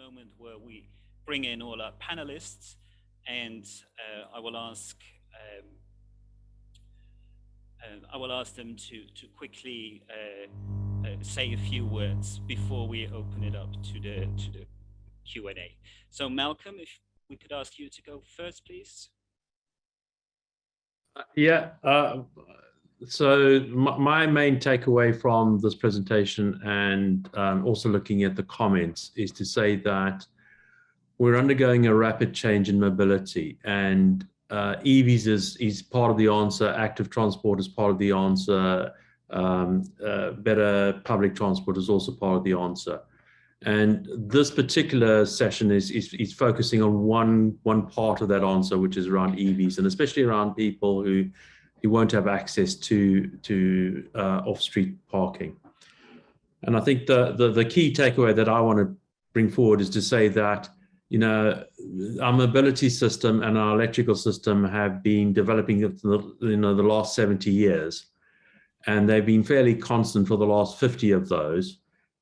moment where we bring in all our panelists, and I will ask them to quickly say a few words before we open it up to the Q&A. So Malcolm, if we could ask you to go first, please. So my main takeaway from this presentation, and also looking at the comments, is to say that we're undergoing a rapid change in mobility, and EVs is part of the answer. Active transport is part of the answer. Better public transport is also part of the answer. And this particular session is focusing on one part of that answer, which is around EVs, and especially around people who won't have access to off-street parking. And I think the key takeaway that I want to bring forward is to say that, you know, our mobility system and our electrical system have been developing the last 70 years, and they've been fairly constant for the last 50 of those.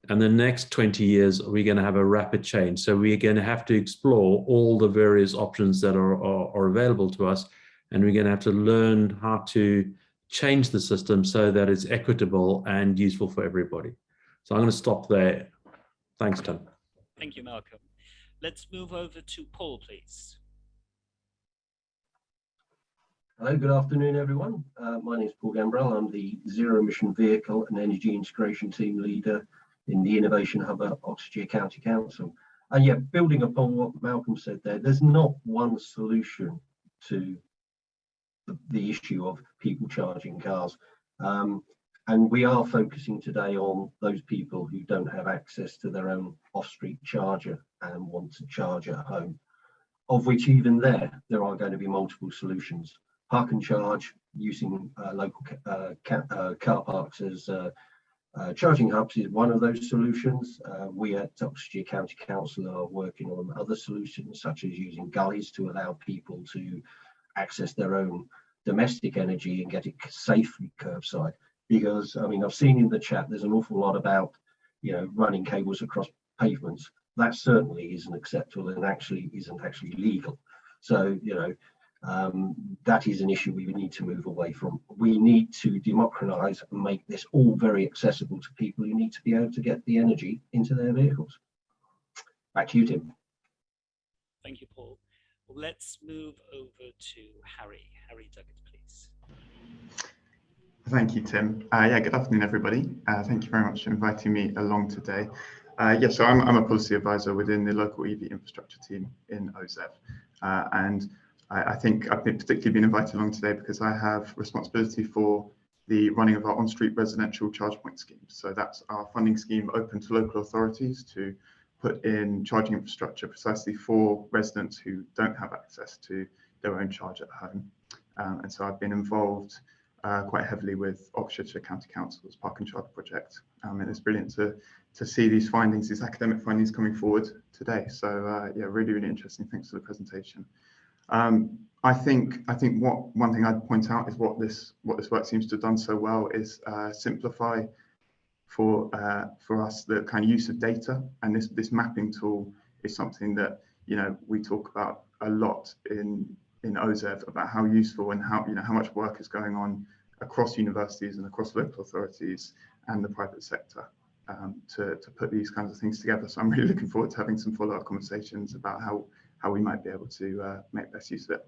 And the next 20 years, we're going to have a rapid change. So we're going to have to explore all the various options that are available to us. And we're going to have to learn how to change the system so that it's equitable and useful for everybody. So I'm going to stop there. Thanks, Tim. Thank you, Malcolm. Let's move over to Paul, please. Hello, good afternoon, everyone. My name is Paul Gambrell. I'm the Zero Emission Vehicle and Energy Integration Team Leader in the Innovation Hub at Oxfordshire County Council. And yeah, building upon what Malcolm said there, there's not one solution to the issue of people charging cars. And we are focusing today on those people who don't have access to their own off-street charger and want to charge at home, of which even there are going to be multiple solutions. Park and charge using local car parks as charging hubs is one of those solutions. We at Oxfordshire County Council are working on other solutions, such as using gullies to allow people to access their own domestic energy and get it safely curbside. Because, I mean, I've seen in the chat, there's an awful lot about, you know, running cables across pavements. That certainly isn't acceptable and actually isn't actually legal. So, you know, that is an issue we need to move away from. We need to democratize and make this all very accessible to people who need to be able to get the energy into their vehicles. Back to you, Tim. Thank you, Paul. Well, let's move over to Harry. Harry Duggan, please. Thank you, Tim. Yeah, good afternoon, everybody. Thank you very much for inviting me along today. So I'm a policy advisor within the local EV infrastructure team in OZEV. And I think I've particularly been invited along today because I have responsibility for the running of our on-street residential charge point scheme. So that's our funding scheme open to local authorities to put in charging infrastructure precisely for residents who don't have access to their own charge at home. And so I've been involved quite heavily with Oxfordshire County Council's Park and Charge project. And it's brilliant to see these findings, these academic findings coming forward today. So yeah, really, really interesting. Thanks for the presentation. I think one thing I'd point out is what this work seems to have done so well is simplify for us the kind of use of data, and this mapping tool is something that, you know, we talk about a lot in OZEV about how useful and how, you know, how much work is going on across universities and across local authorities and the private sector to put these kinds of things together. So I'm really looking forward to having some follow-up conversations about how we might be able to make best use of it.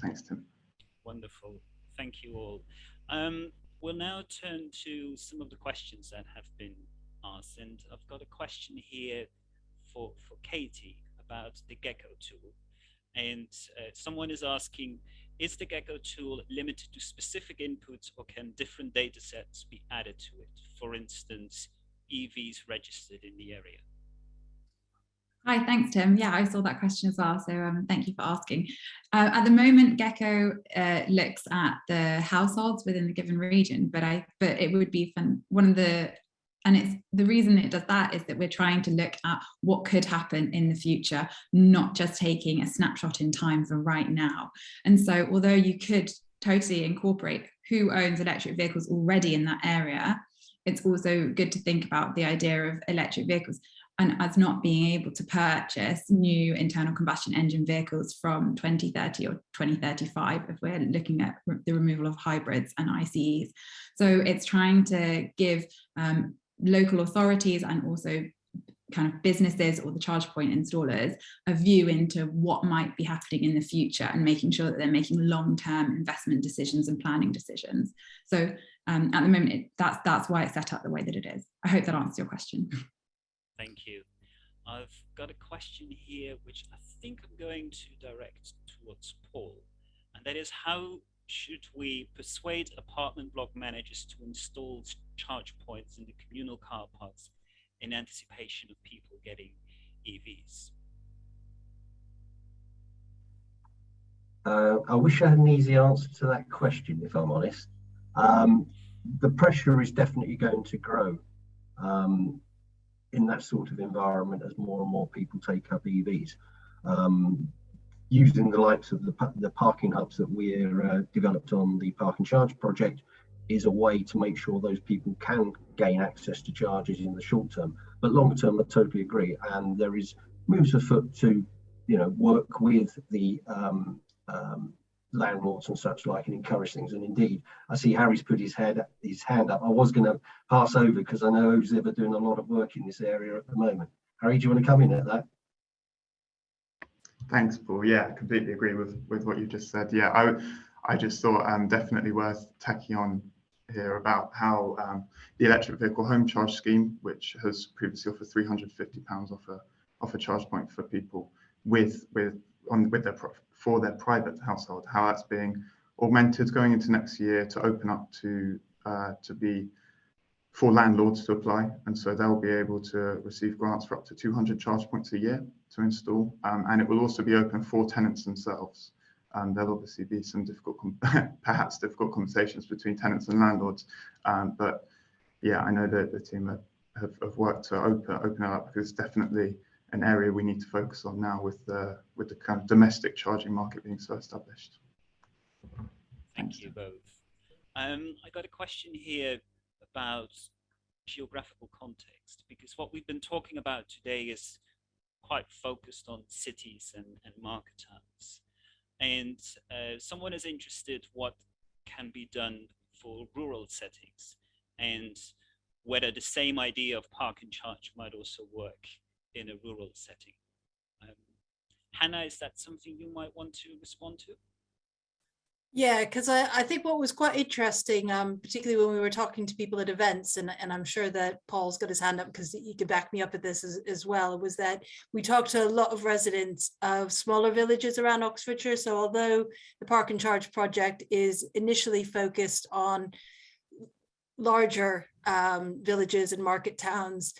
Thanks, Tim. Wonderful. Thank you all. We'll now turn to some of the questions that have been asked. And I've got a question here for Katie about the Gecko tool. And someone is asking, is the Gecko tool limited to specific inputs, or can different data sets be added to it? For instance, EVs registered in the area. Hi, thanks, Tim. Yeah, I saw that question as well, so thank you for asking. At the moment, Gecko looks at the households within the given region, but it would be fun. The reason it does that is that we're trying to look at what could happen in the future, not just taking a snapshot in time for right now. And so, although you could totally incorporate who owns electric vehicles already in that area, it's also good to think about the idea of electric vehicles and as not being able to purchase new internal combustion engine vehicles from 2030 or 2035 if we're looking at the removal of hybrids and ICEs. So it's trying to give local authorities and also kind of businesses or the charge point installers a view into what might be happening in the future and making sure that they're making long-term investment decisions and planning decisions. So at the moment, that's why it's set up the way that it is. I hope that answers your question. Thank you. I've got a question here, which I think I'm going to direct towards Paul, and that is, how should we persuade apartment block managers to install charge points in the communal car parks in anticipation of people getting EVs? I wish I had an easy answer to that question, if I'm honest. The pressure is definitely going to grow in that sort of environment as more and more people take up EVs. Using the likes of the parking hubs that we're developed on the Park and Charge project is a way to make sure those people can gain access to charges in the short term. But long term, I totally agree. And there is moves afoot to, work with the landlords and such like and encourage things. And indeed, I see Harry's put his hand up. I was going to pass over because I know Iev are doing a lot of work in this area at the moment. Harry, do you want to come in at that? Thanks, Paul. Yeah, I completely agree with what you just said. Yeah, I just thought definitely worth tacking on here about how the electric vehicle home charge scheme, which has previously offered £350 off a charge point for people for their private household, how that's being augmented going into next year to open up to be for landlords to apply, and so they'll be able to receive grants for up to 200 charge points a year to install, and it will also be open for tenants themselves. There'll obviously be some perhaps difficult conversations between tenants and landlords, but yeah, I know that the team have worked to open it up, because it's definitely an area we need to focus on now with the kind of domestic charging market being so established. Thank you both. I got a question here about geographical context, because what we've been talking about today is quite focused on cities and market towns. And someone is interested what can be done for rural settings, and whether the same idea of park and charge might also work in a rural setting. Hannah, is that something you might want to respond to? Yeah, because I think what was quite interesting, particularly when we were talking to people at events, and I'm sure that Paul's got his hand up because he could back me up at this as well, was that we talked to a lot of residents of smaller villages around Oxfordshire. So although the Park and Charge project is initially focused on larger villages and market towns,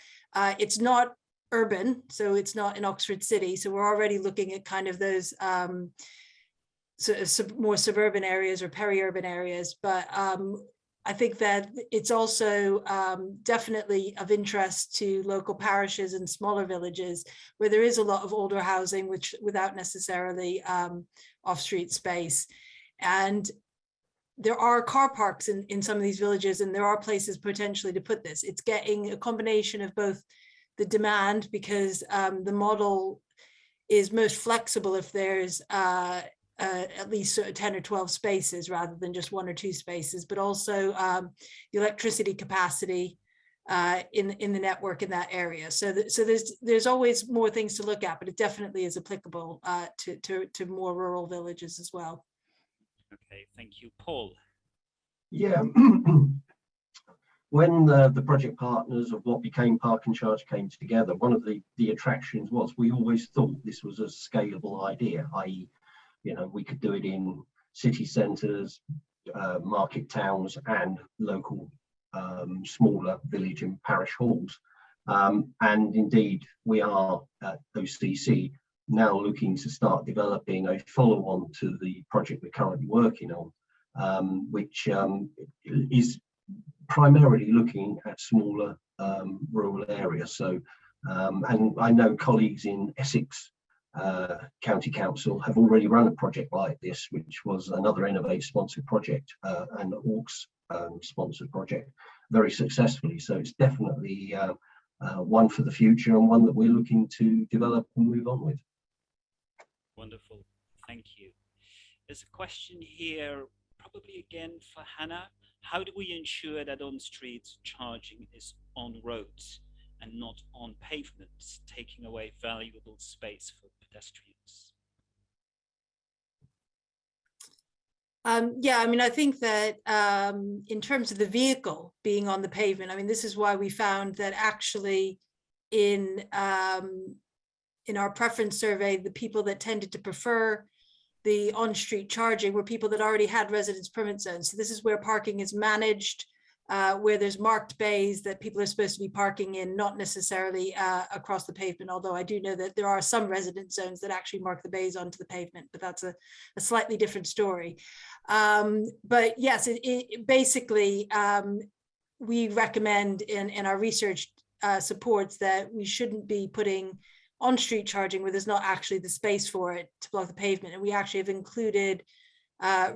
it's not urban, so it's not in Oxford City. So we're already looking at kind of those more suburban areas or peri-urban areas, but I think that it's also definitely of interest to local parishes and smaller villages where there is a lot of older housing, which without necessarily off-street space. And there are car parks in some of these villages, and there are places potentially to put this. It's getting a combination of both the demand, because the model is most flexible if there's at least sort of 10 or 12 spaces rather than just 1 or 2 spaces, but also the electricity capacity in the network in that area. So there's always more things to look at, but it definitely is applicable to more rural villages as well. Okay, thank you. Paul? Yeah, when the project partners of what became Park and Charge came together, one of the attractions was we always thought this was a scalable idea, i.e., we could do it in city centres, market towns, and local smaller village and parish halls. And indeed, we are at OCC now looking to start developing a follow-on to the project we're currently working on, which is primarily looking at smaller rural areas. So, and I know colleagues in Essex County Council have already run a project like this, which was another Innovate sponsored project, and Orcs sponsored project, very successfully. So it's definitely one for the future and one that we're looking to develop and move on with. Wonderful, thank you. There's a question here, probably again for Hannah. How do we ensure that on-street charging is on roads and not on pavements, taking away valuable space for pedestrians? Yeah, I mean, I think that in terms of the vehicle being on the pavement, I mean, this is why we found that actually in our preference survey, the people that tended to prefer the on-street charging were people that already had residence permit zones. So this is where parking is managed, where there's marked bays that people are supposed to be parking in, not necessarily across the pavement, although I do know that there are some residence zones that actually mark the bays onto the pavement, but that's a slightly different story. But yes, it basically, we recommend in our research supports that we shouldn't be putting on-street charging where there's not actually the space for it to block the pavement. And we actually have included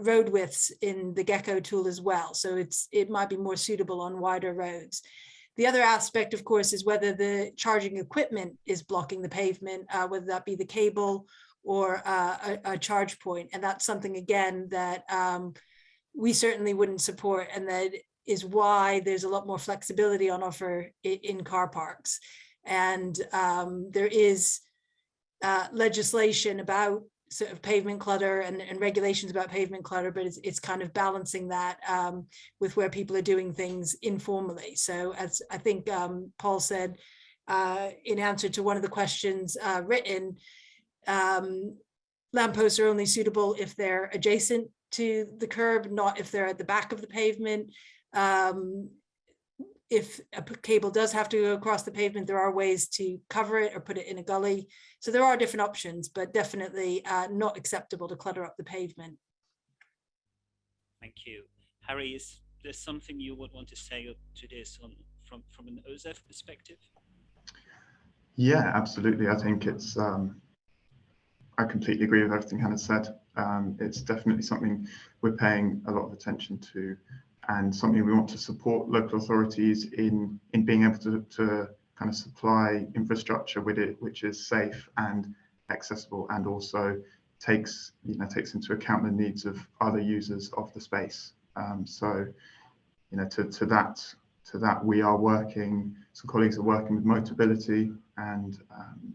road widths in the Gecko tool as well. So it might be more suitable on wider roads. The other aspect, of course, is whether the charging equipment is blocking the pavement, whether that be the cable or a charge point. And that's something, again, that we certainly wouldn't support. And that is why there's a lot more flexibility on offer in car parks. And there is legislation about sort of pavement clutter and regulations about pavement clutter, but it's kind of balancing that with where people are doing things informally. So as I think Paul said in answer to one of the questions written, lampposts are only suitable if they're adjacent to the curb, not if they're at the back of the pavement. If a cable does have to go across the pavement, there are ways to cover it or put it in a gully. So there are different options, but definitely not acceptable to clutter up the pavement. Thank you. Harry, is there something you would want to say to this from an OZEV perspective? Yeah, absolutely. I think it's, I completely agree with everything Hannah said. It's definitely something we're paying a lot of attention to, and something we want to support local authorities in being able to kind of supply infrastructure with it, which is safe and accessible, and also takes into account the needs of other users of the space. So, to that we are working. Some colleagues are working with Motability and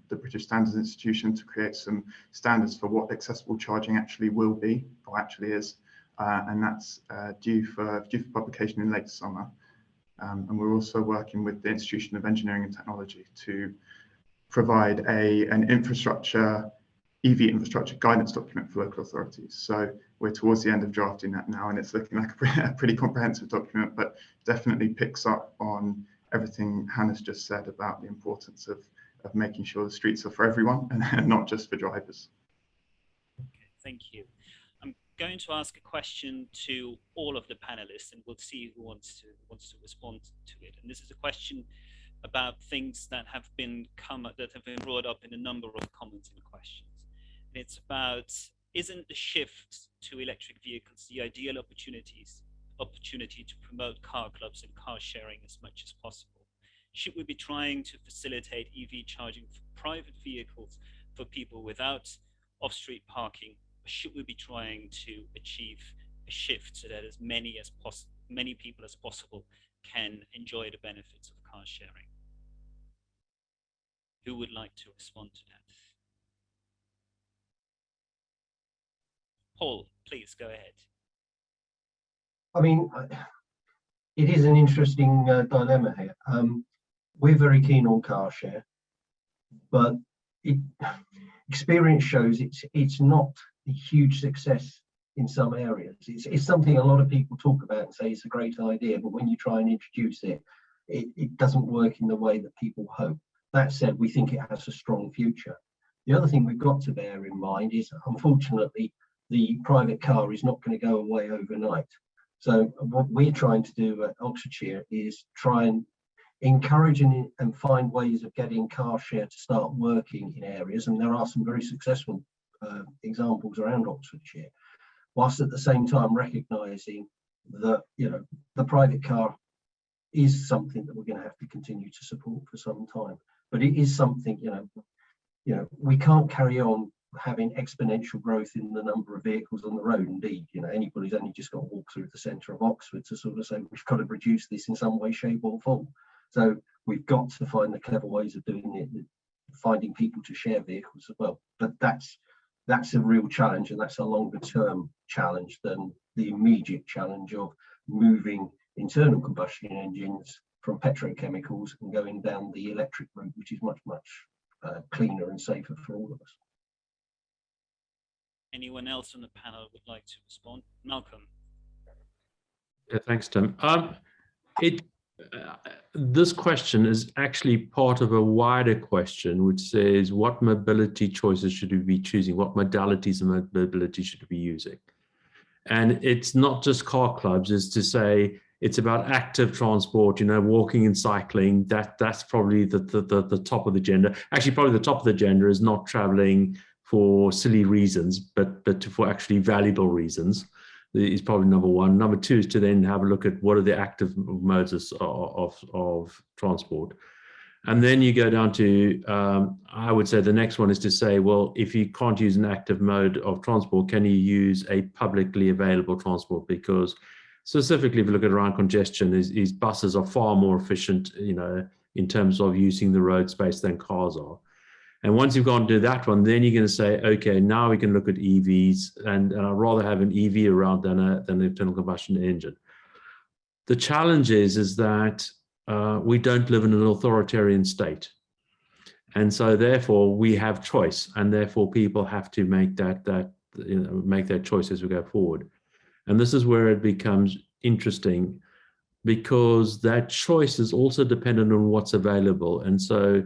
the British Standards Institution to create some standards for what accessible charging actually will be, or actually is. And that's due for publication in late summer. And we're also working with the Institution of Engineering and Technology to provide an EV infrastructure guidance document for local authorities. So we're towards the end of drafting that now, and it's looking like a pretty comprehensive document, but definitely picks up on everything Hannah's just said about the importance of making sure the streets are for everyone and not just for drivers. Okay, thank you. I'm going to ask a question to all of the panelists, and we'll see who wants to respond to it. And this is a question about things that have been brought up in a number of comments and questions. And it's about, isn't the shift to electric vehicles the ideal opportunity to promote car clubs and car sharing as much as possible? Should we be trying to facilitate EV charging for private vehicles for people without off-street parking? Should we be trying to achieve a shift so that as many people as possible can enjoy the benefits of car sharing? Who would like to respond to that? Paul, please go ahead. I mean, it is an interesting dilemma here. We're very keen on car share, but experience shows it's not a huge success in some areas. It's something a lot of people talk about and say it's a great idea, but when you try and introduce it, it doesn't work in the way that people hope. That said, we think it has a strong future. The other thing we've got to bear in mind is, unfortunately, the private car is not going to go away overnight. So what we're trying to do at Oxfordshire is try and encourage and find ways of getting car share to start working in areas, and there are some very successful examples around Oxfordshire, whilst at the same time recognising that the private car is something that we're going to have to continue to support for some time. But it is something, we can't carry on having exponential growth in the number of vehicles on the road. Indeed, anybody's only just got to walk through the centre of Oxford to sort of say we've got to reduce this in some way, shape or form. So we've got to find the clever ways of doing it, finding people to share vehicles as well. But that's a real challenge, and that's a longer term challenge than the immediate challenge of moving internal combustion engines from petrochemicals and going down the electric route, which is much, much cleaner and safer for all of us. Anyone else on the panel would like to respond? Malcolm. Yeah, thanks, Tim. This question is actually part of a wider question, which says, what mobility choices should we be choosing? What modalities of mobility should we be using? And it's not just car clubs, it's to say it's about active transport, walking and cycling. That's probably the top of the agenda. Actually, probably the top of the agenda is not traveling for silly reasons, but for actually valuable reasons. Is probably number one. Number two is to then have a look at what are the active modes of transport. And then you go down to, I would say the next one is to say, well, if you can't use an active mode of transport, can you use a publicly available transport? Because specifically, if you look at around congestion, is buses are far more efficient, in terms of using the road space than cars are. And once you've gone to that one, then you're going to say, okay, now we can look at EVs, and I'd rather have an EV around than an internal combustion engine. The challenge is that we don't live in an authoritarian state. And so therefore we have choice, and therefore people have to make that choice as we go forward. And this is where it becomes interesting, because that choice is also dependent on what's available. And so,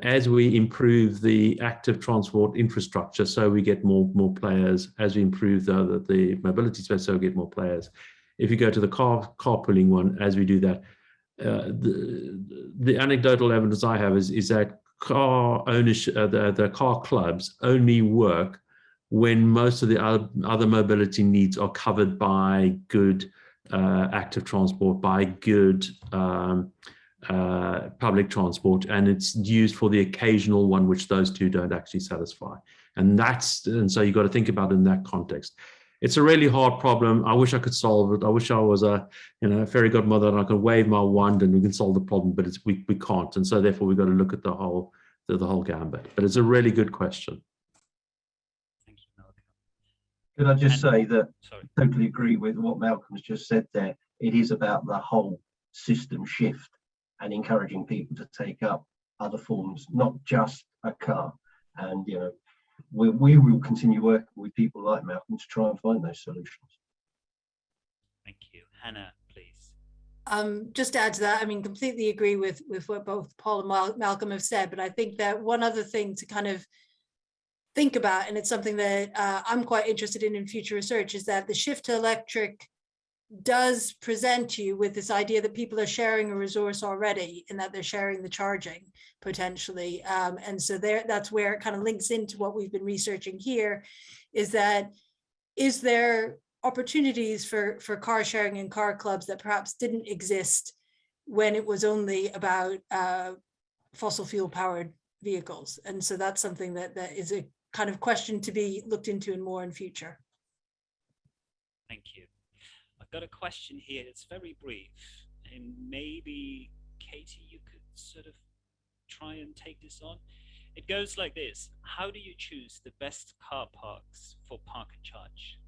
as we improve the active transport infrastructure, so we get more players. As we improve the mobility space, so we get more players. If you go to the carpooling one, as we do that, the anecdotal evidence I have is that car ownership, the car clubs only work when most of the other mobility needs are covered by good active transport, by good public transport, and it's used for the occasional one which those two don't actually satisfy. And so you've got to think about it in that context. It's a really hard problem. I wish I could solve it. I wish I was a fairy godmother and I could wave my wand and we can solve the problem, but we can't. And so therefore we've got to look at the whole gambit. But it's a really good question. Thank you, Malcolm. Could I just say that I totally agree with what Malcolm's just said there. It is about the whole system shift and encouraging people to take up other forms, not just a car. And we will continue working with people like Malcolm to try and find those solutions. Thank you. Hannah, please. Just to add to that, completely agree with what both Paul and Malcolm have said, but I think that one other thing to kind of think about, and it's something that I'm quite interested in future research, is that the shift to electric does present you with this idea that people are sharing a resource already, and that they're sharing the charging potentially. And so that's where it kind of links into what we've been researching here, is there opportunities for car sharing and car clubs that perhaps didn't exist when it was only about fossil fuel powered vehicles? And so that's something that is a kind of question to be looked into more in future. Thank you. I've got a question here. It's very brief, and maybe Katie, you could sort of try and take this on. It goes like this: how do you choose the best car parks for park and charge?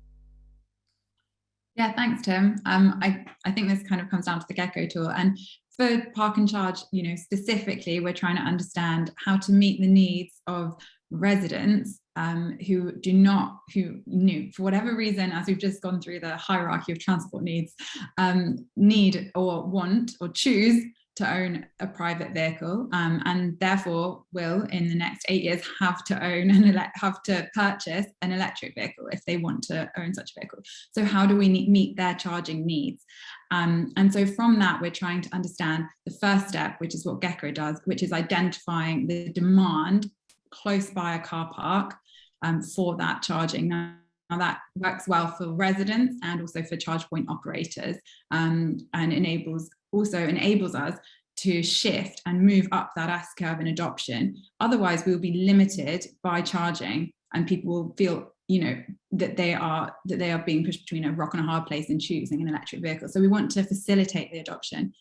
Yeah, thanks, Tim. I think this kind of comes down to the Gecko tool. And for park and charge, specifically, we're trying to understand how to meet the needs of residents who for whatever reason, as we've just gone through the hierarchy of transport needs, need or want or choose to own a private vehicle, and therefore will in the next 8 years have to purchase an electric vehicle if they want to own such a vehicle. So how do we meet their charging needs? And so from that, we're trying to understand the first step, which is what Gecko does, which is identifying the demand close by a car park for that charging. Now that works well for residents and also for charge point operators, and enables also enables us to shift and move up that S-curve in adoption. Otherwise, we'll be limited by charging, and people will feel, that they are being pushed between a rock and a hard place in choosing an electric vehicle. So we want to facilitate the adoption.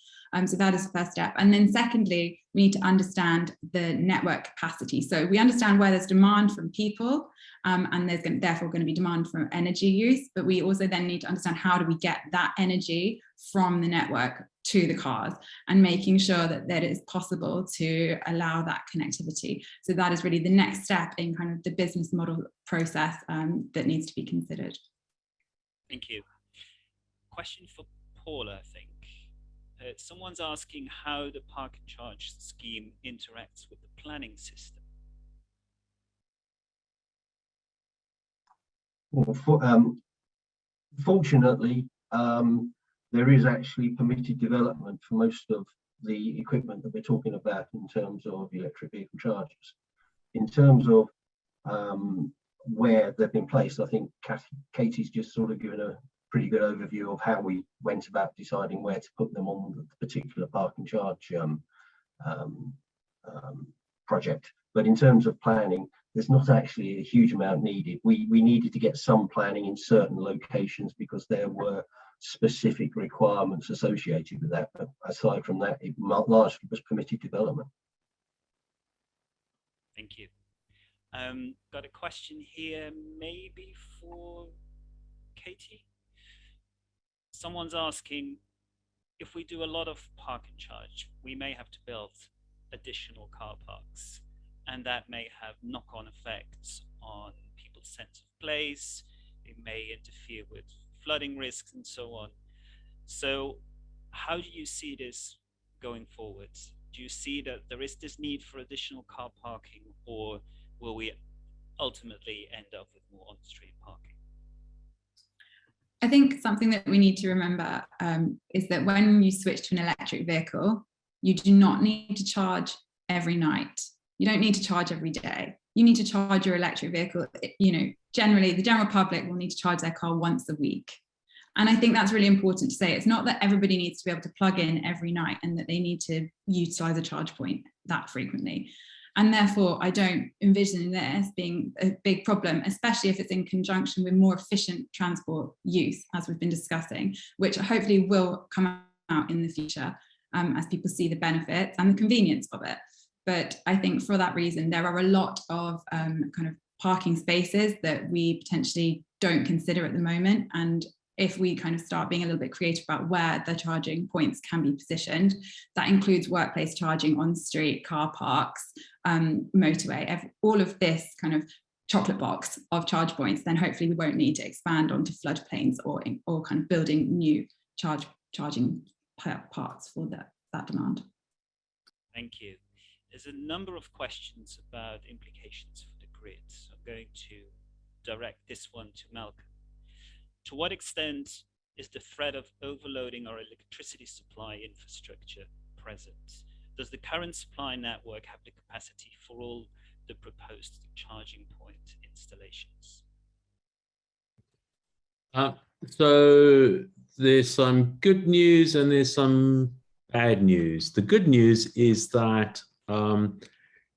So that is the first step. And then secondly, we need to understand the network capacity. So we understand where there's demand from people, and there's therefore going to be demand from energy use, but we also then need to understand how do we get that energy from the network to the cars, and making sure that it is possible to allow that connectivity. So that is really the next step in kind of the business model process that needs to be considered. Thank you. Question for Paula, I think. Someone's asking how the park and charge scheme interacts with the planning system. Well, fortunately, there is actually permitted development for most of the equipment that we're talking about in terms of electric vehicle chargers. In terms of where they've been placed, I think Katie's just sort of given a pretty good overview of how we went about deciding where to put them on the particular park and charge project. But in terms of planning, there's not actually a huge amount needed. We needed to get some planning in certain locations because there were specific requirements associated with that. But aside from that, it largely was permitted development. Thank you. Got a question here, maybe for Katie. Someone's asking, if we do a lot of park and charge, we may have to build additional car parks, and that may have knock-on effects on people's sense of place. It may interfere with flooding risks and so on. So how do you see this going forward? Do you see that there is this need for additional car parking, or will we ultimately end up with more on-street parking? I think something that we need to remember is that when you switch to an electric vehicle, you do not need to charge every night. You don't need to charge every day. You need to charge your electric vehicle. Generally, the general public will need to charge their car once a week. And I think that's really important to say. It's not that everybody needs to be able to plug in every night and that they need to utilize a charge point that frequently. And therefore, I don't envision this being a big problem, especially if it's in conjunction with more efficient transport use, as we've been discussing, which hopefully will come out in the future as people see the benefits and the convenience of it. But I think for that reason, there are a lot of kind of parking spaces that we potentially don't consider at the moment. And if we kind of start being a little bit creative about where the charging points can be positioned, that includes workplace charging, on street, car parks, motorway, all of this kind of chocolate box of charge points, then hopefully we won't need to expand onto floodplains or kind of building new charging parts for that demand. Thank you. There's a number of questions about implications for the grid. So I'm going to direct this one to Malcolm. To what extent is the threat of overloading our electricity supply infrastructure present? Does the current supply network have the capacity for all the proposed charging point installations? So there's some good news and there's some bad news. The good news is that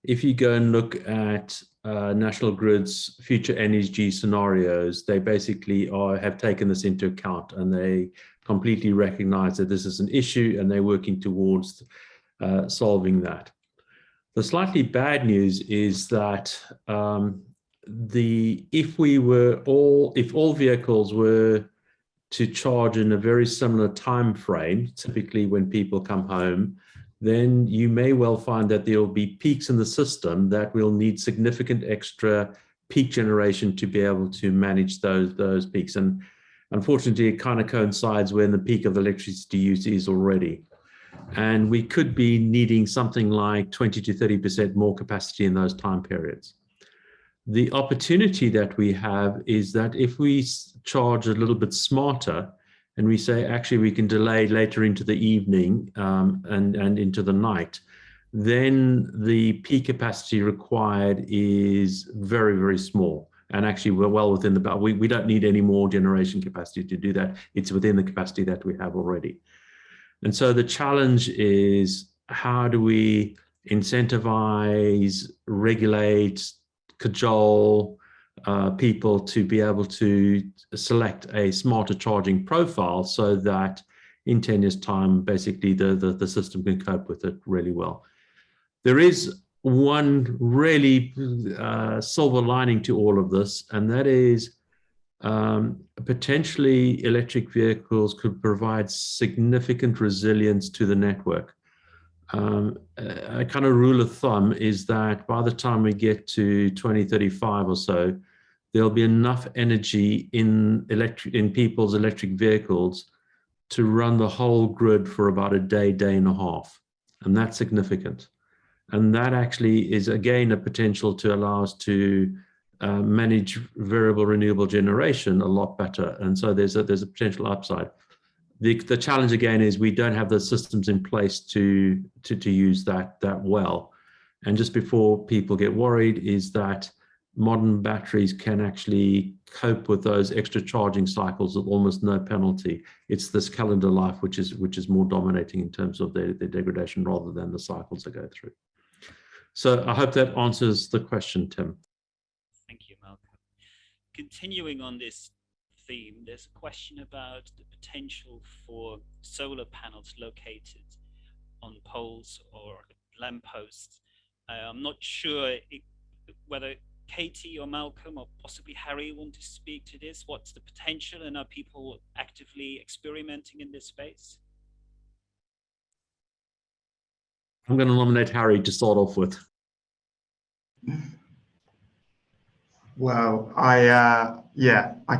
if you go and look at National Grid's future energy scenarios, they basically have taken this into account, and they completely recognize that this is an issue and they're working towards solving that. The slightly bad news is that if all vehicles were to charge in a very similar time frame, typically when people come home, then you may well find that there will be peaks in the system that will need significant extra peak generation to be able to manage those peaks. And unfortunately, it kind of coincides when the peak of electricity use is already. And we could be needing something like 20 to 30% more capacity in those time periods. The opportunity that we have is that if we charge a little bit smarter, and we say, actually, we can delay later into the evening and into the night, then the peak capacity required is very, very small. And actually, we're well within the, we don't need any more generation capacity to do that. It's within the capacity that we have already. And so the challenge is, how do we incentivize, regulate, cajole people to be able to select a smarter charging profile so that in 10 years' time, basically the system can cope with it really well. There is one really silver lining to all of this, and that is potentially electric vehicles could provide significant resilience to the network. A kind of rule of thumb is that by the time we get to 2035 or so, there'll be enough energy in people's electric vehicles to run the whole grid for about a day, day and a half. And that's significant. And that actually is, again, a potential to allow us to manage variable renewable generation a lot better. And so there's a potential upside. The challenge again is we don't have the systems in place to use that well. And just before people get worried, is that modern batteries can actually cope with those extra charging cycles with almost no penalty. It's this calendar life which is more dominating in terms of their degradation rather than the cycles they go through. So I hope that answers the question, Tim. Thank you, Malcolm. Continuing on this theme, there's a question about the potential for solar panels located on poles or lampposts. I'm not sure whether Katie or Malcolm or possibly Harry want to speak to this. What's the potential, and are people actively experimenting in this space? I'm going to nominate Harry to start off with. Well, I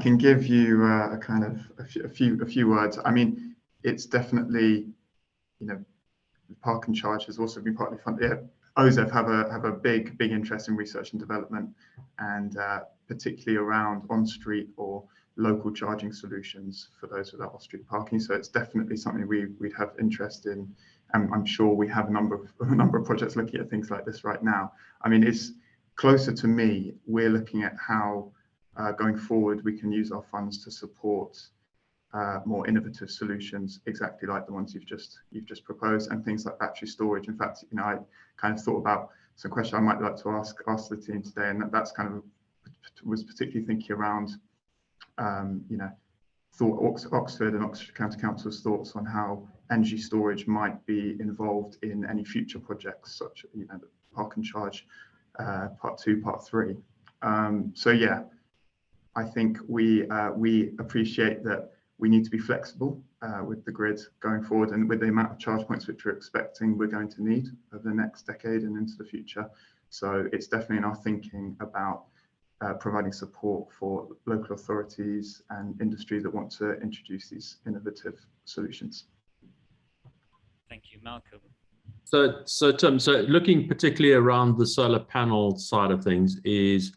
can give you a kind of a few words. I mean, it's definitely, you know, Park and Charge has also been partly funded. Yeah, OZEV have a big interest in research and development, and particularly around on-street or local charging solutions for those without off-street parking. So it's definitely something we'd have interest in, and I'm sure we have a number of projects looking at things like this right now. I mean, it's closer to me. We're looking at how going forward we can use our funds to support more innovative solutions, exactly like the ones you've just proposed, and things like battery storage. In fact, you know, I kind of thought about some questions I might like to ask the team today, and that's kind of was particularly thinking around, you know, Oxford and Oxford County Council's thoughts on how energy storage might be involved in any future projects, such, you know, the Park and Charge part 2, part 3. So yeah, I think we appreciate that we need to be flexible with the grid going forward, and with the amount of charge points which we're expecting we're going to need over the next decade and into the future. So it's definitely in our thinking about providing support for local authorities and industry that want to introduce these innovative solutions. Thank you, Malcolm. So Tim, so looking particularly around the solar panel side of things, is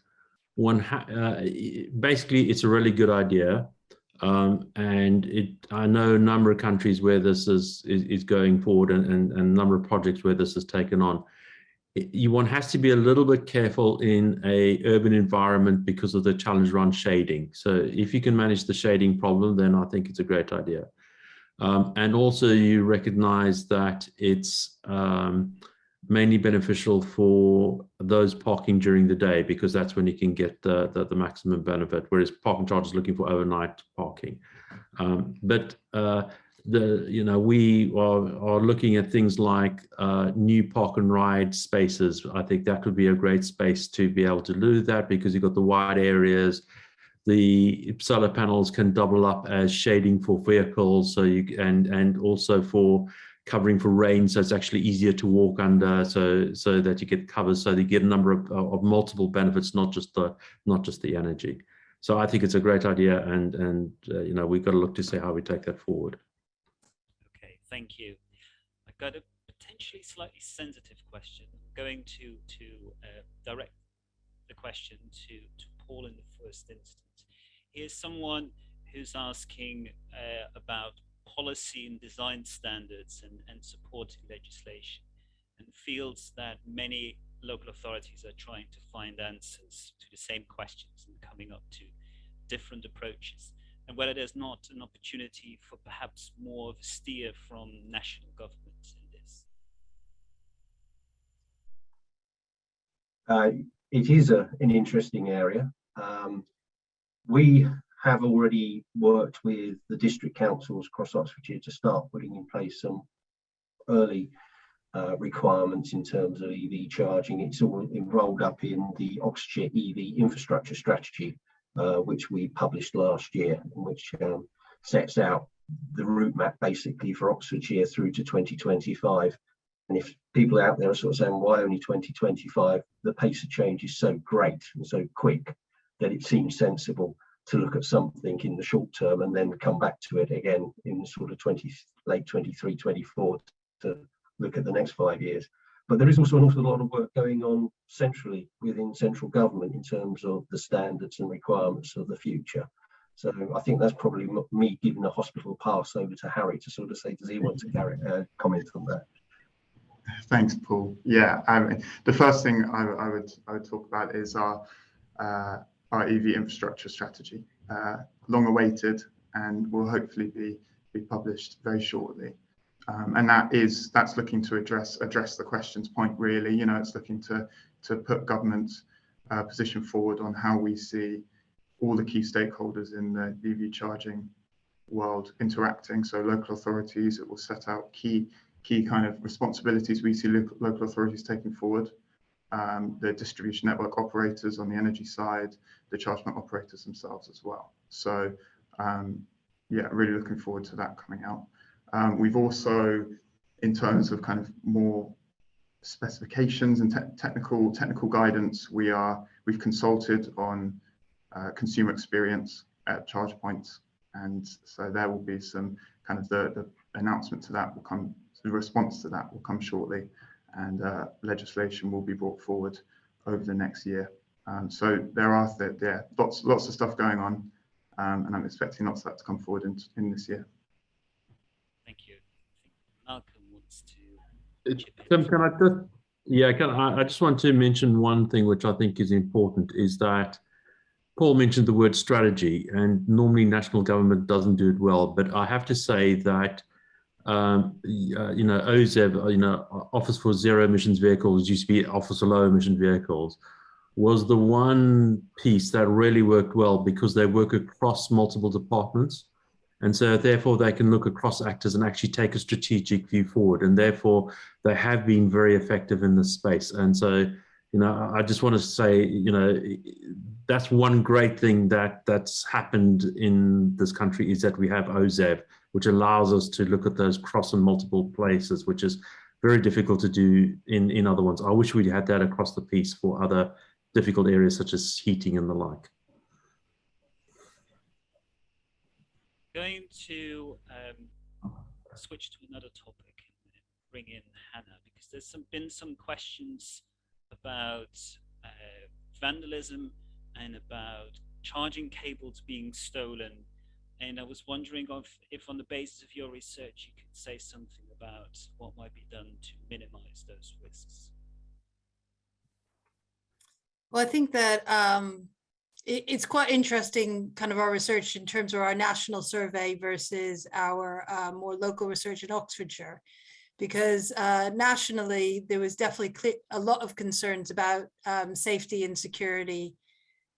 basically it's a really good idea. And I know a number of countries where this is going forward, and a number of projects where this is taken on. One has to be a little bit careful in a urban environment because of the challenge around shading. So if you can manage the shading problem, then I think it's a great idea. And also you recognize that it's mainly beneficial for those parking during the day, because that's when you can get the maximum benefit, whereas Park and Charge is looking for overnight parking. You know, we are looking at things like new park and ride spaces. I think that would be a great space to be able to do that, because you've got the wide areas. The solar panels can double up as shading for vehicles, so and also for covering for rain, so it's actually easier to walk under, so that you get cover, so you get a number of multiple benefits, not just the energy. So I think it's a great idea, and you know, we've got to look to see how we take that forward. Okay, thank you. I've got a potentially slightly sensitive question. I'm going to direct the question to Paul in the first instance. Here's someone who's asking about policy and design standards and supporting legislation, and feels that many local authorities are trying to find answers to the same questions and coming up to different approaches. and whether there's not an opportunity for perhaps more of a steer from national government in this. It is an interesting area. We have already worked with the district councils across Oxfordshire to start putting in place some early requirements in terms of EV charging. It's all rolled up in the Oxfordshire EV Infrastructure Strategy, which we published last year, which sets out the route map basically for Oxfordshire through to 2025. And if people out there are sort of saying, why only 2025? The pace of change is so great and so quick that it seems sensible to look at something in the short term and then come back to it again in sort of late 23, 24 to look at the next 5 years. But there is also an awful lot of work going on centrally within central government in terms of the standards and requirements of the future. So I think that's probably me giving a hospital pass over to Harry to sort of say, does he want to comment on that? Thanks, Paul. Yeah, I mean, the first thing I would talk about is our EV infrastructure strategy, long awaited, and will hopefully be published very shortly. And that's looking to address the questions point really. You know, it's looking to put government's position forward on how we see all the key stakeholders in the EV charging world interacting. So local authorities, it will set out key kind of responsibilities we see local authorities taking forward, the distribution network operators on the energy side, the charge point operators themselves as well. So yeah, really looking forward to that coming out. We've also, in terms of kind of more specifications and technical guidance, we've consulted on consumer experience at charge points, and so there will be some kind of the announcement to that will come. The response to that will come shortly, and legislation will be brought forward over the next year. So there are lots of stuff going on, and I'm expecting lots of that to come forward in this year. Thank you. I think Malcolm wants to. Tim, can I just? Yeah, I just want to mention one thing which I think is important, is that Paul mentioned the word strategy, and normally national government doesn't do it well, but I have to say that you know, OZEV, you know, Office for Zero Emissions Vehicles, used to be Office for Low Emission Vehicles, was the one piece that really worked well because they work across multiple departments. And so therefore they can look across actors and actually take a strategic view forward. And therefore they have been very effective in this space. And so, you know, I just want to say, you know, that's one great thing that's happened in this country, is that we have OZEV, which allows us to look at those cross and multiple places, which is very difficult to do in other ones. I wish we had that across the piece for other difficult areas such as heating and the like. Going to switch to another topic and bring in Hannah, because there's been some questions about vandalism and about charging cables being stolen. And I was wondering if on the basis of your research, you could say something about what might be done to minimize those risks. Well, I think that it's quite interesting, kind of our research in terms of our national survey versus our more local research in Oxfordshire, because nationally, there was definitely a lot of concerns about safety and security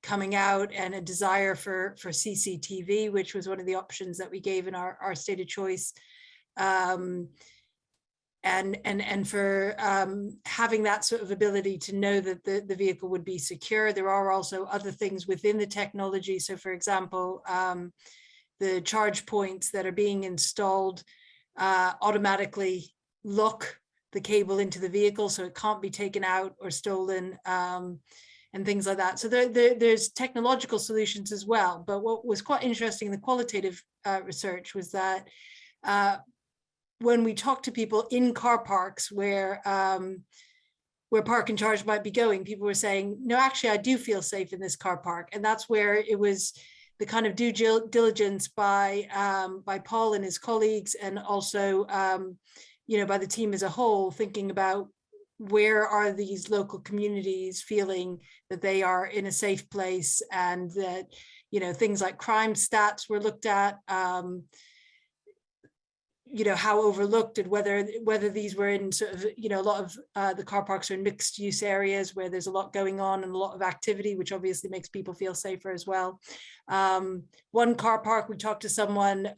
coming out, and a desire for CCTV, which was one of the options that we gave in our stated choice, and for having that sort of ability to know that the vehicle would be secure. There are also other things within the technology. So for example, the charge points that are being installed automatically lock the cable into the vehicle, so it can't be taken out or stolen, and things like that. So there's technological solutions as well. But what was quite interesting in the qualitative research was that when we talk to people in car parks where park and charge might be going, people were saying, no, actually, I do feel safe in this car park. And that's where it was the kind of due diligence by Paul and his colleagues, and also, you know, by the team as a whole, thinking about where are these local communities feeling that they are in a safe place, and that, you know, things like crime stats were looked at, you know, how overlooked, and whether these were in sort of, you know, a lot of the car parks are in mixed use areas where there's a lot going on and a lot of activity, which obviously makes people feel safer as well. One car park, we talked to someone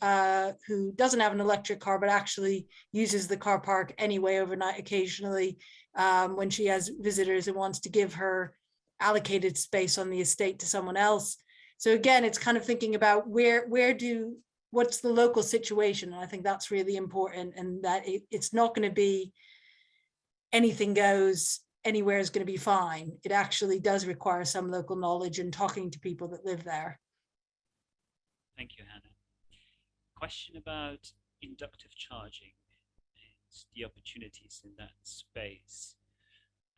who doesn't have an electric car, but actually uses the car park anyway overnight occasionally when she has visitors and wants to give her allocated space on the estate to someone else. So again, it's kind of thinking about what's the local situation. And I think that's really important, and that it's not going to be anything goes, anywhere is going to be fine. It actually does require some local knowledge and talking to people that live there. Thank you, Hannah. Question about inductive charging and the opportunities in that space,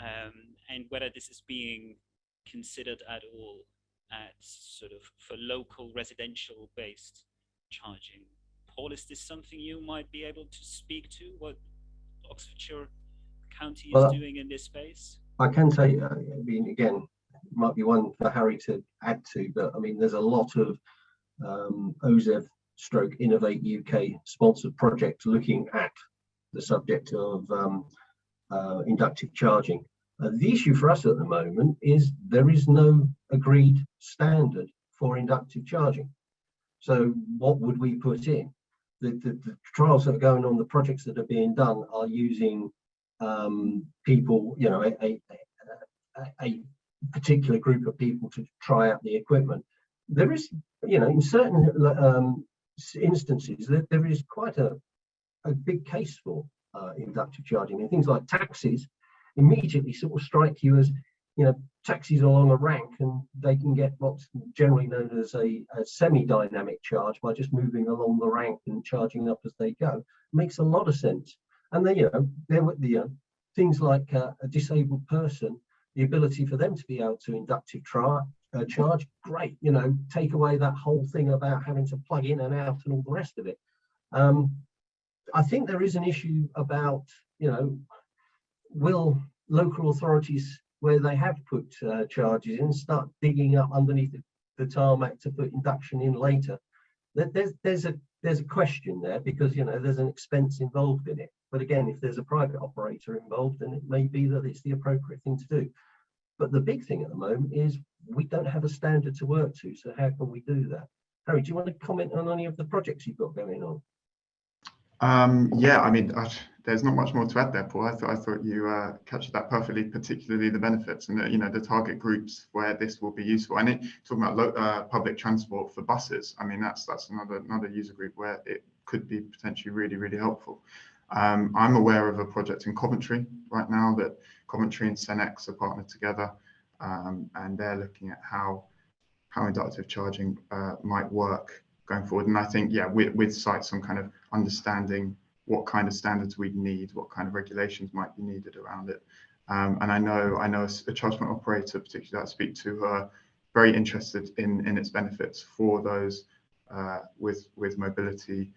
and whether this is being considered at all at sort of for local residential based charging. Paul, is this something you might be able to speak to, what Oxfordshire County is doing in this space? I can say, I mean, again, it might be one for Harry to add to, but I mean, there's a lot of OZEV stroke Innovate UK sponsored projects looking at the subject of inductive charging. The issue for us at the moment is there is no agreed standard for inductive charging. So what would we put in? The trials that are going on, the projects that are being done are using people, you know, a particular group of people to try out the equipment. There is, you know, in certain instances, there is quite a big case for inductive charging. And things like taxis immediately sort of strike you as, you know, taxis along a rank, and they can get what's generally known as a semi-dynamic charge by just moving along the rank and charging up as they go. Makes a lot of sense. And then, you know, there were the things like a disabled person, the ability for them to be able to inductive charge, great, you know, take away that whole thing about having to plug in and out and all the rest of it. I think there is an issue about, you know, will local authorities, where they have put charges in, start digging up underneath the tarmac to put induction in later? There's a question there, because, you know, there's an expense involved in it. But again, if there's a private operator involved, then it may be that it's the appropriate thing to do. But the big thing at the moment is we don't have a standard to work to. So how can we do that? Harry, do you want to comment on any of the projects you've got going on? Yeah, I mean, there's not much more to add there, Paul. I thought you captured that perfectly, particularly the benefits and you know, the target groups where this will be useful. And talking about public transport for buses, I mean, that's another user group where it could be potentially really, really helpful. I'm aware of a project in Coventry right now that Coventry and Senex are partnered together, and they're looking at how inductive charging might work going forward. And I think, yeah, with sites on kind of understanding what kind of standards we'd need, what kind of regulations might be needed around it. And I know a charge point operator, particularly that I speak to, who are very interested in its benefits for those with mobility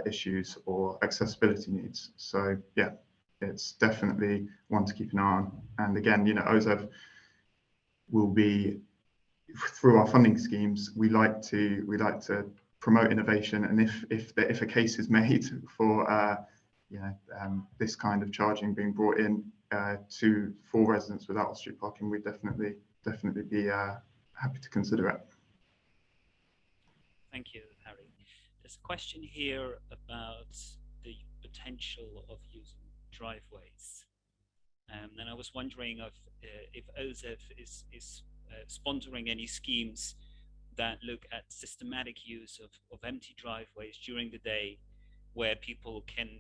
issues or accessibility needs. So yeah, it's definitely one to keep an eye on. And again, you know, OZEV will be, through our funding schemes, we like to promote innovation, and if a case is made for you know, this kind of charging being brought in for residents without off-street parking, we'd definitely be happy to consider it. Thank you, Harry. There's a question here about the potential of using driveways, and I was wondering if OZEV is sponsoring any schemes that look at systematic use of empty driveways during the day, where people can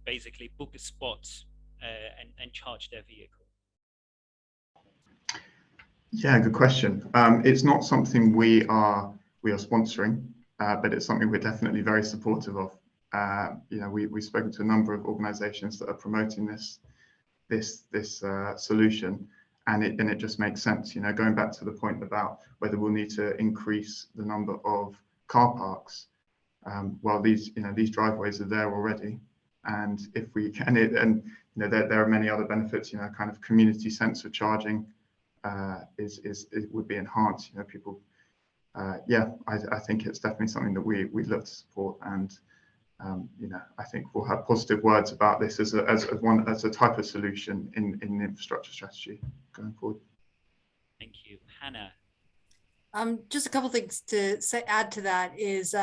basically book a spot and charge their vehicle. Yeah, good question. It's not something we are sponsoring, but it's something we're definitely very supportive of. You know, we've spoken to a number of organisations that are promoting this solution, and it just makes sense. You know, going back to the point about whether we'll need to increase the number of car parks, well, these driveways are there already, and if we can, and you know, there are many other benefits. You know, kind of community sense of charging it would be enhanced. You know, people. Yeah, I think it's definitely something that we'd love to support, and you know, I think we'll have positive words about this as a type of solution in the infrastructure strategy going forward. Thank you, Hannah. Just a couple things to add to that is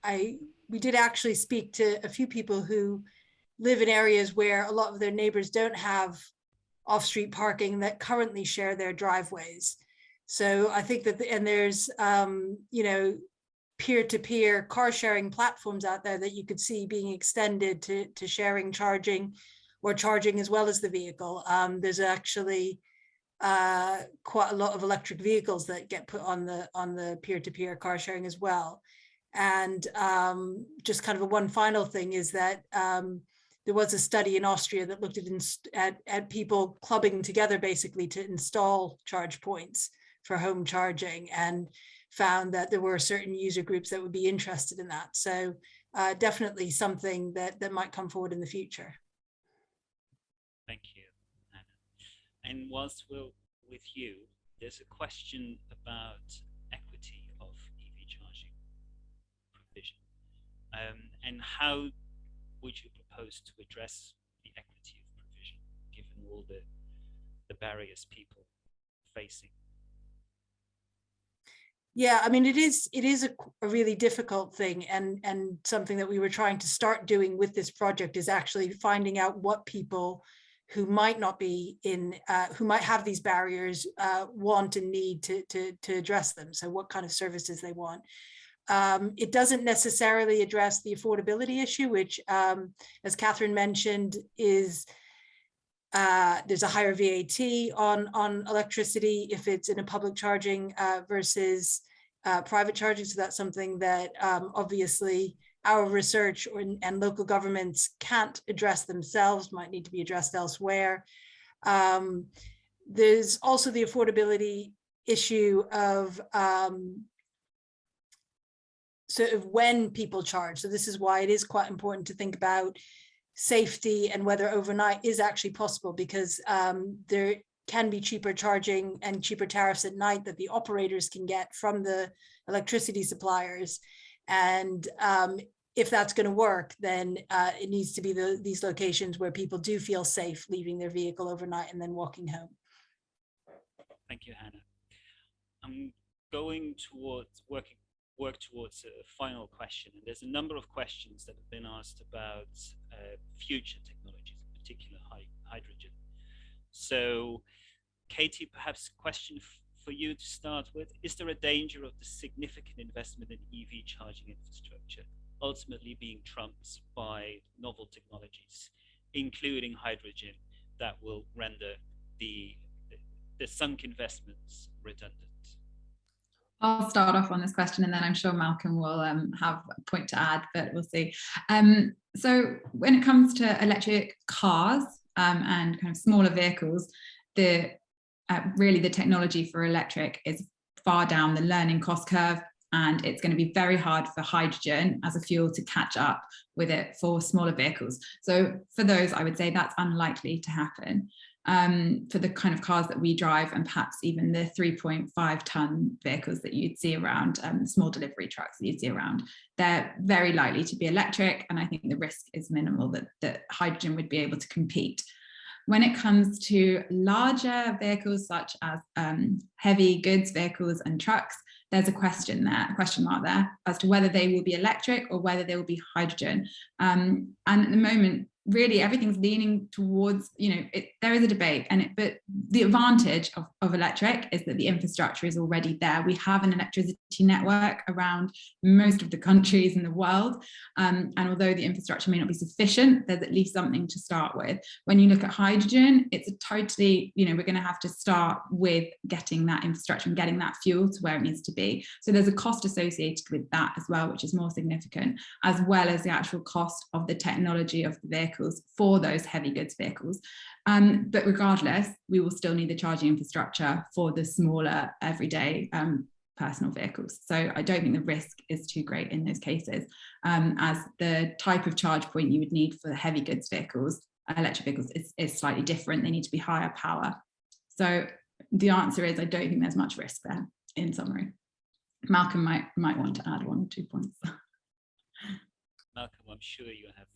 we did actually speak to a few people who live in areas where a lot of their neighbors don't have off-street parking that currently share their driveways. So I think that, and there's, you know, peer-to-peer car sharing platforms out there that you could see being extended to sharing charging or charging as well as the vehicle. There's actually quite a lot of electric vehicles that get put on the peer-to-peer car sharing as well. And just kind of one final thing is that there was a study in Austria that looked at people clubbing together basically to install charge points for home charging, and found that there were certain user groups that would be interested in that. So definitely something that might come forward in the future. Thank you, Anna. And whilst we're with you, there's a question about equity of EV charging provision. And how would you propose to address the equity of provision, given all the barriers people are facing? Yeah, I mean, it is a really difficult thing, and something that we were trying to start doing with this project is actually finding out what people who might not be in, who might have these barriers want and need to address them. So what kind of services they want. It doesn't necessarily address the affordability issue, which, as Catherine mentioned, is there's a higher VAT on electricity if it's in a public charging versus private charging. So that's something that obviously our research and local governments can't address themselves, might need to be addressed elsewhere. There's also the affordability issue of sort of when people charge. So this is why it is quite important to think about safety and whether overnight is actually possible, because there can be cheaper charging and cheaper tariffs at night that the operators can get from the electricity suppliers. And if that's going to work, then it needs to be these locations where people do feel safe leaving their vehicle overnight and then walking home. Thank you, Hannah. I'm going towards work towards a final question, and there's a number of questions that have been asked about future technologies, in particular hydrogen. So Katie, perhaps a question for you to start with. Is there a danger of the significant investment in EV charging infrastructure ultimately being trumped by novel technologies, including hydrogen, that will render the sunk investments redundant? I'll start off on this question, and then I'm sure Malcolm will have a point to add, but we'll see. So when it comes to electric cars and kind of smaller vehicles, really the technology for electric is far down the learning cost curve, and it's going to be very hard for hydrogen as a fuel to catch up with it for smaller vehicles. So for those, I would say that's unlikely to happen. For the kind of cars that we drive, and perhaps even the 3.5 ton vehicles that you'd see around, small delivery trucks that you'd see around, they're very likely to be electric, and I think the risk is minimal that hydrogen would be able to compete. When it comes to larger vehicles such as heavy goods vehicles and trucks, there's a question mark there as to whether they will be electric or whether they will be hydrogen. And at the moment, really everything's leaning towards, there is a debate, but the advantage of electric is that the infrastructure is already there. We have an electricity network around most of the countries in the world, and although the infrastructure may not be sufficient, there's at least something to start with. When you look at hydrogen, it's a totally, we're going to have to start with getting that infrastructure and getting that fuel to where it needs to be. So there's a cost associated with that as well, which is more significant, as well as the actual cost of the technology of the vehicles for those heavy goods vehicles. But regardless, we will still need the charging infrastructure for the smaller everyday personal vehicles. So I don't think the risk is too great in those cases, as the type of charge point you would need for the heavy goods vehicles electric vehicles is slightly different. They need to be higher power. So the answer is I don't think there's much risk there, in summary. Malcolm might want to add 1 or 2 points. Malcolm, I'm sure you have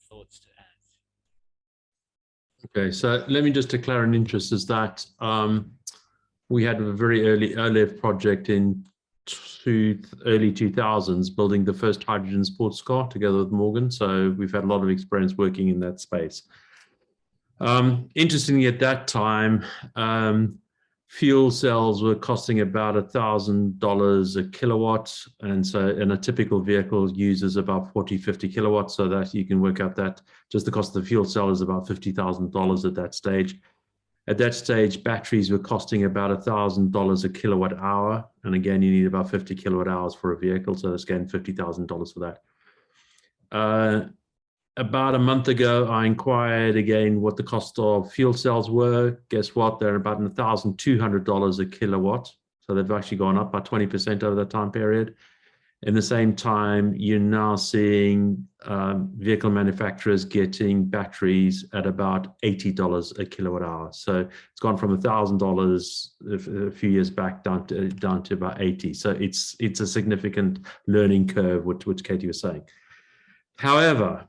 thoughts to add. Okay, so let me just declare an interest is that we had a very early project in early 2000s building the first hydrogen sports car together with Morgan. So we've had a lot of experience working in that space. Interestingly, at that time, fuel cells were costing about $1,000 a kilowatt. And a typical vehicle uses about 40-50 kilowatts, so that you can work out that just the cost of the fuel cell is about $50,000 at that stage. At that stage, batteries were costing about $1,000 a kilowatt hour. And again, you need about 50 kilowatt hours for a vehicle. So that's again, $50,000 for that. About a month ago, I inquired again what the cost of fuel cells were. Guess what? They're about $1,200 a kilowatt. So they've actually gone up by 20% over that time period. In the same time, you're now seeing vehicle manufacturers getting batteries at about $80 a kilowatt hour. So it's gone from $1,000 a few years back down to about 80. So it's a significant learning curve, which Katie was saying. However,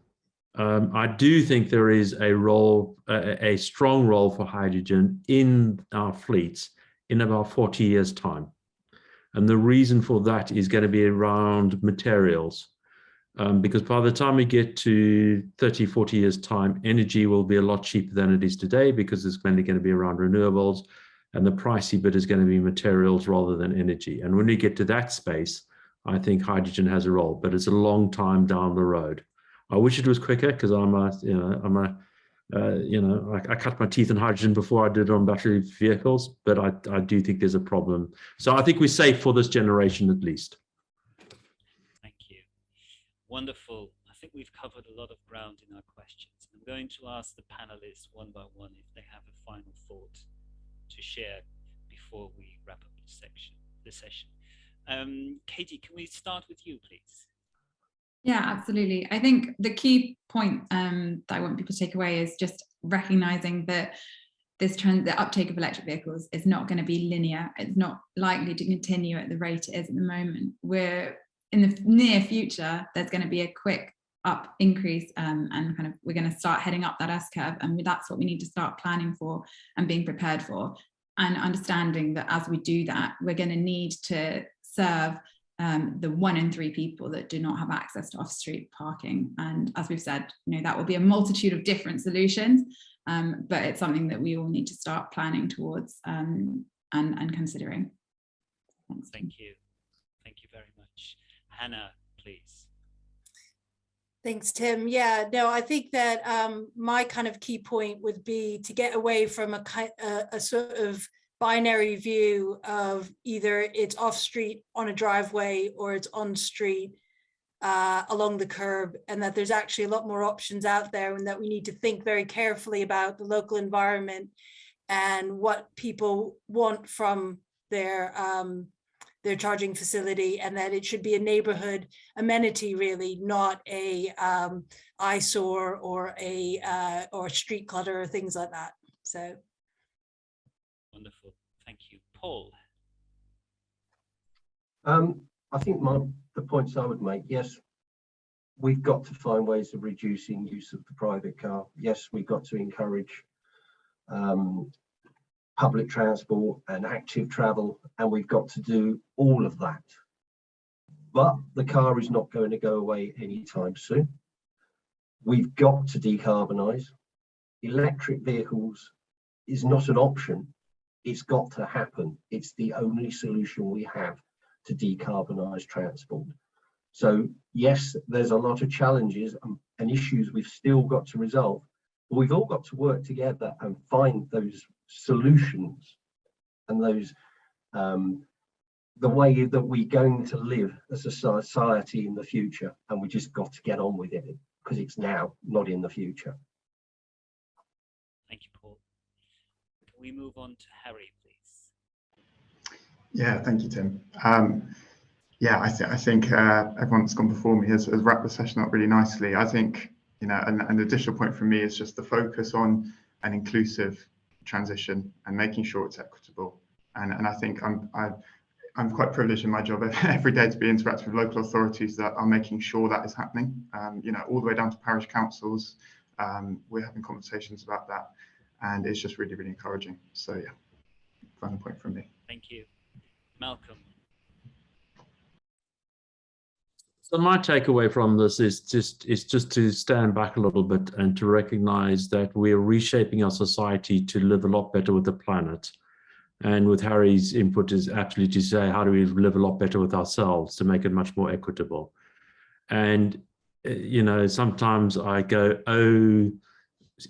I do think there is a strong role for hydrogen in our fleets in about 40 years' time. And the reason for that is going to be around materials. Because by the time we get to 30, 40 years' time, energy will be a lot cheaper than it is today because it's mainly going to be around renewables. And the pricey bit is going to be materials rather than energy. And when we get to that space, I think hydrogen has a role, but it's a long time down the road. I wish it was quicker because I cut my teeth in hydrogen before I did it on battery vehicles, but I do think there's a problem. So I think we're safe for this generation at least. Thank you. Wonderful. I think we've covered a lot of ground in our questions. I'm going to ask the panelists one by one if they have a final thought to share before we wrap up the session. Katie, can we start with you, please? Yeah, absolutely. I think the key point that I want people to take away is just recognizing that this trend, the uptake of electric vehicles is not going to be linear. It's not likely to continue at the rate it is at the moment. We're in the near future, there's going to be a quick up increase and kind of we're going to start heading up that S-curve, and that's what we need to start planning for and being prepared for, and understanding that as we do that, we're going to need to serve the 1 in 3 people that do not have access to off-street parking. And as we've said, that will be a multitude of different solutions, but it's something that we all need to start planning towards and considering. Thanks. Thank you. Thank you very much. Hannah, please. Thanks, Tim. Yeah, no, I think that my kind of key point would be to get away from a sort of binary view of either it's off street on a driveway or it's on street along the curb, and that there's actually a lot more options out there, and that we need to think very carefully about the local environment and what people want from their charging facility, and that it should be a neighborhood amenity, really, not a eyesore or or street clutter or things like that. So. Wonderful, thank you. Paul? I think the points I would make, yes, we've got to find ways of reducing use of the private car. Yes, we've got to encourage public transport and active travel, and we've got to do all of that. But the car is not going to go away anytime soon. We've got to decarbonise. Electric vehicles is not an option. It's got to happen. It's the only solution we have to decarbonise transport. So yes, there's a lot of challenges and issues we've still got to resolve, but we've all got to work together and find those solutions and those the way that we're going to live as a society in the future, and we just got to get on with it because it's now, not in the future. Thank you, Paul. Can we move on to Harry, please? Yeah, thank you, Tim. Yeah, I think everyone that's gone before me has wrapped the session up really nicely. I think you know, and an additional point from me is just the focus on an inclusive transition and making sure it's equitable. And I think I'm quite privileged in my job every day to be interacting with local authorities that are making sure that is happening. You know, all the way down to parish councils, we're having conversations about that, and it's just really, really encouraging. So yeah, final point from me. Thank you. Malcolm. So my takeaway from this is just to stand back a little bit and to recognize that we're reshaping our society to live a lot better with the planet. And with Harry's input is absolutely to say, how do we live a lot better with ourselves to make it much more equitable? And, you know, sometimes I go, oh,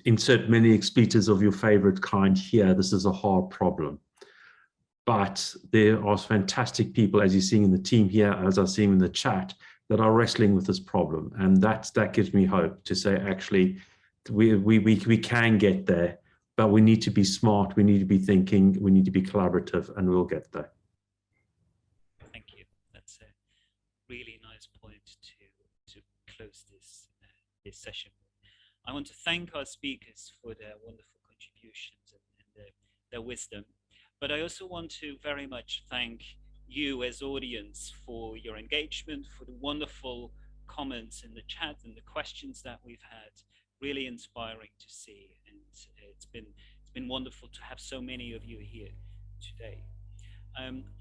insert many expletives of your favorite kind here. This is a hard problem. But there are fantastic people, as you're seeing in the team here, as I see in the chat, that are wrestling with this problem. And that gives me hope to say, actually, we can get there, but we need to be smart, we need to be thinking, we need to be collaborative, and we'll get there. Thank you. That's a really nice point to close this session. I want to thank our speakers for their wonderful contributions and their wisdom. But I also want to very much thank you as audience for your engagement, for the wonderful comments in the chat and the questions that we've had. Really inspiring to see, and it's been wonderful to have so many of you here today.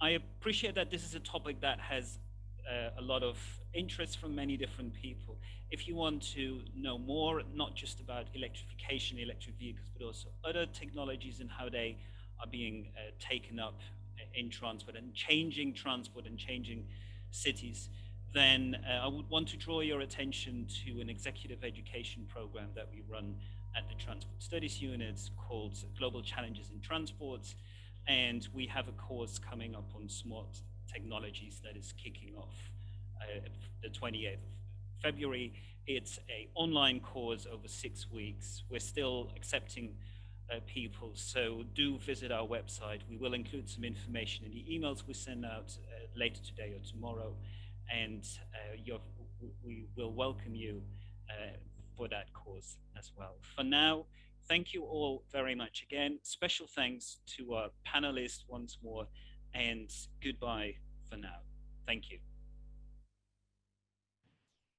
I appreciate that this is a topic that has a lot of interest from many different people. If you want to know more, not just about electrification, electric vehicles, but also other technologies and how they are being taken up in transport and changing cities, then I would want to draw your attention to an executive education program that we run at the Transport Studies Unit called Global Challenges in Transport. And we have a course coming up on smart technologies that is kicking off the 28th of February. It's an online course over 6 weeks. We're still accepting people, so do visit our website. We will include some information in the emails we send out later today or tomorrow, and we will welcome you for that course as well. For now, thank you all very much again. Special thanks to our panelists once more, and goodbye for now. Thank you.